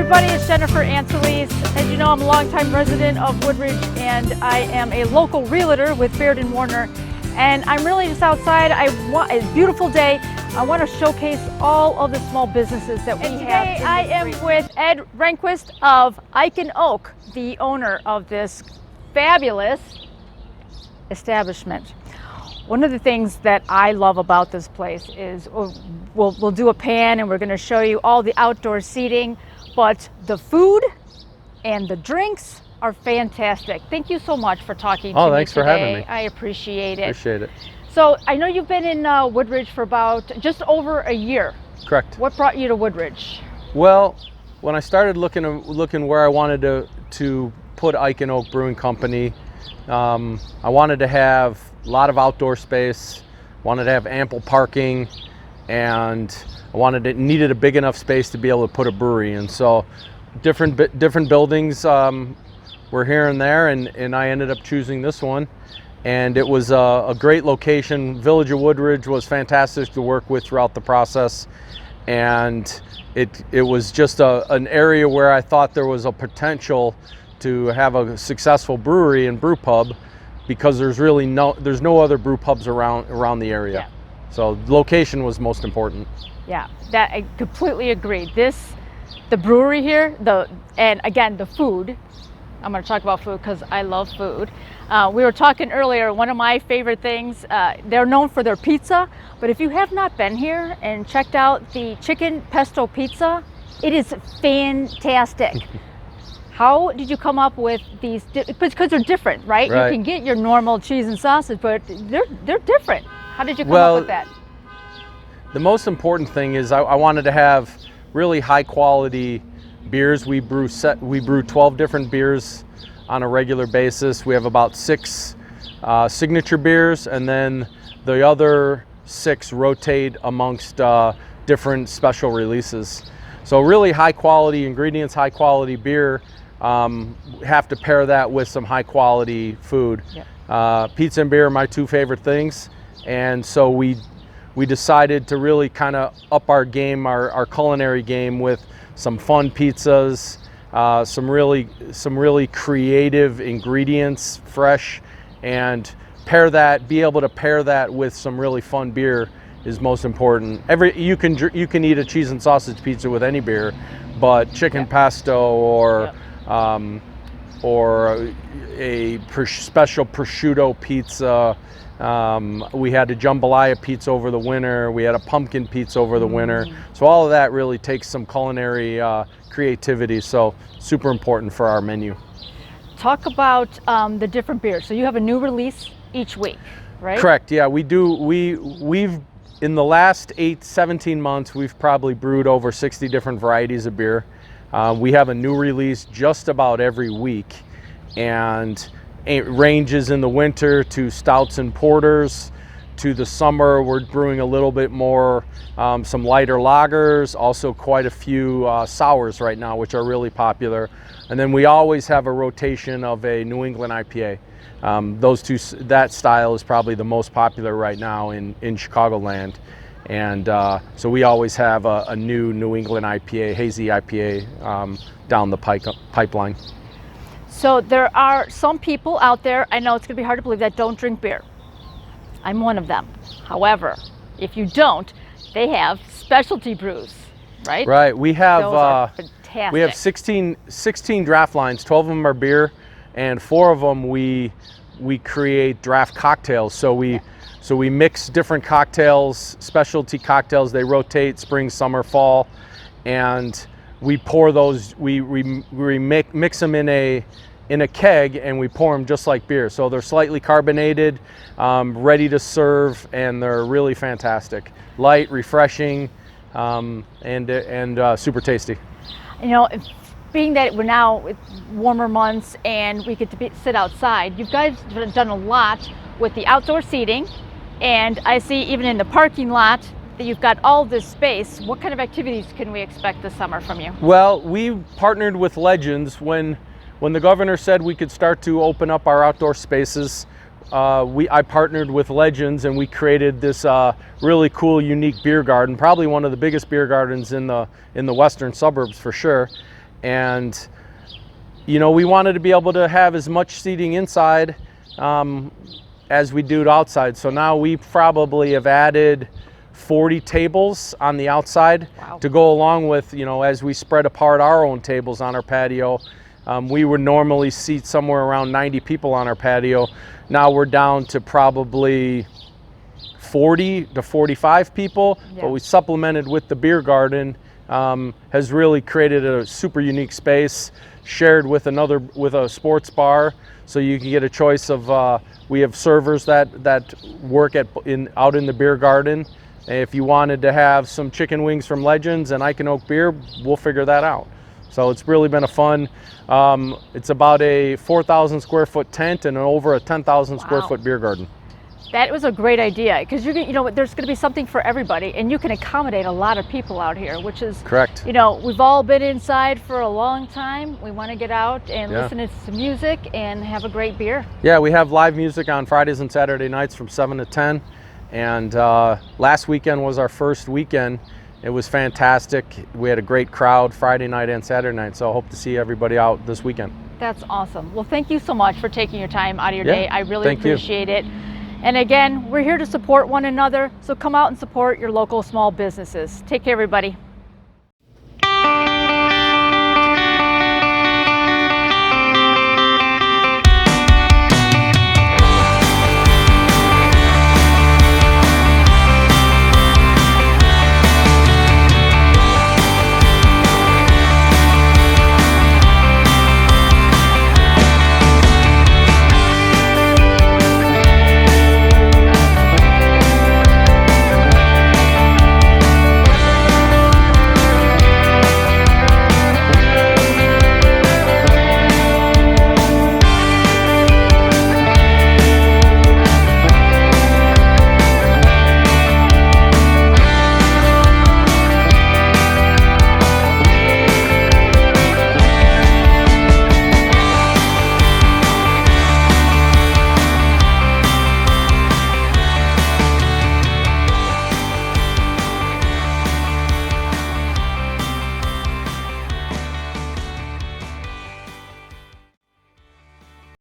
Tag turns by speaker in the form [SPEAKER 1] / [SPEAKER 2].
[SPEAKER 1] everybody, it's Jennifer Angeles. As you know, I'm a longtime resident of Woodridge and I am a local realtor with Baird & Warner. And I'm really just outside. It's a beautiful day. I want to showcase all of the small businesses that we have. Today I am with Ed Rehnquist of Ike and Oak, the owner of this fabulous establishment. One of the things that I love about this place is we'll do a pan and we're going to show you all the outdoor seating, but the food and the drinks are fantastic. Thank you so much for talking to me today.
[SPEAKER 2] Oh, thanks for having me.
[SPEAKER 1] I appreciate it.
[SPEAKER 2] Appreciate it.
[SPEAKER 1] So I know you've been in Woodridge for about just over a year.
[SPEAKER 2] Correct.
[SPEAKER 1] What brought you to Woodridge?
[SPEAKER 2] Well, when I started looking where I wanted to put Ike and Oak Brewing Company, I wanted to have a lot of outdoor space, wanted to have ample parking, and I needed a big enough space to be able to put a brewery. And so different buildings were here and there, and I ended up choosing this one. And it was a great location. Village of Woodridge was fantastic to work with throughout the process. And it was just an area where I thought there was a potential to have a successful brewery and brew pub, because there's no other brew pubs around the area. Yeah. So location was most important. Yeah,
[SPEAKER 1] that I completely agree. The brewery here, and again the food. I'm going to talk about food because I love food. We were talking earlier, one of my favorite things, they're known for their pizza, but if you have not been here and checked out the chicken pesto pizza, it is fantastic. How did you come up with these? Because they're different, right? You can get your normal cheese and sausage, but they're different. How did you come up with that?
[SPEAKER 2] The most important thing is I wanted to have really high quality beers. We brew 12 different beers on a regular basis. We have about 6 signature beers, and then the other 6 rotate amongst different special releases. So really high quality ingredients, high quality beer. Have to pair that with some high quality food. Yep. Pizza and beer are my 2 favorite things, and so we decided to really kind of up our game, our culinary game, with some fun pizzas, some really creative ingredients, fresh, and be able to pair that with some really fun beer is most important. You can eat a cheese and sausage pizza with any beer, but chicken pesto or a special prosciutto pizza. We had a jambalaya pizza over the winter. We had a pumpkin pizza over the winter. So all of that really takes some culinary creativity. So super important for our menu.
[SPEAKER 1] Talk about the different beers. So you have a new release each week, right?
[SPEAKER 2] Correct. Yeah, we do. We've in the last 17 months, we've probably brewed over 60 different varieties of beer. We have a new release just about every week, and it ranges in the winter to stouts and porters. To the summer, we're brewing a little bit more, some lighter lagers, also quite a few sours right now, which are really popular. And then we always have a rotation of a New England IPA. That style is probably the most popular right now in Chicagoland. And so we always have a New England IPA, hazy IPA down the pipeline.
[SPEAKER 1] So there are some people out there, I know it's going to be hard to believe, that don't drink beer. I'm one of them. However, if you don't, they have specialty brews, right?
[SPEAKER 2] Right. We have
[SPEAKER 1] those are fantastic.
[SPEAKER 2] We have 16 draft lines. 12 of them are beer, and 4 of them we create draft cocktails. So we mix different cocktails, specialty cocktails. They rotate spring, summer, fall, and we pour those. We mix them in a keg, and we pour them just like beer. So they're slightly carbonated, ready to serve, and they're really fantastic. Light, refreshing, and super tasty.
[SPEAKER 1] You know, being that we're now with warmer months and we get to sit outside, you guys have done a lot with the outdoor seating, and I see even in the parking lot that you've got all this space. What kind of activities can we expect this summer from you?
[SPEAKER 2] Well, we partnered with Legends when the governor said we could start to open up our outdoor spaces. I partnered with Legends, and we created this really cool, unique beer garden, probably one of the biggest beer gardens in the western suburbs for sure. And you know, we wanted to be able to have as much seating inside as we do outside. So now we probably have added 40 tables on the outside.
[SPEAKER 1] Wow.
[SPEAKER 2] To go along with, you know, as we spread apart our own tables on our patio. We would normally seat somewhere around 90 people on our patio. Now we're down to probably 40 to 45 people, but we supplemented with the beer garden. Has really created a super unique space, shared with a sports bar, so you can get a choice of. We have servers that work out in the beer garden. If you wanted to have some chicken wings from Legends and Ike and Oak beer, we'll figure that out. So it's really been a fun. It's about a 4,000 square foot tent and over a 10,000 square foot beer garden.
[SPEAKER 1] That was a great idea, because you know, there's going to be something for everybody, and you can accommodate a lot of people out here, which is
[SPEAKER 2] correct.
[SPEAKER 1] You know, we've all been inside for a long time. We want to get out and listen to some music and have a great beer. Yeah,
[SPEAKER 2] we have live music on Fridays and Saturday nights from 7 to 10. And last weekend was our first weekend. It was fantastic. We had a great crowd Friday night and Saturday night, so I hope to see everybody out this weekend.
[SPEAKER 1] That's awesome. Well, thank you so much for taking your time out of your day. I really appreciate it. And again, we're here to support one another, so come out and support your local small businesses. Take care, everybody.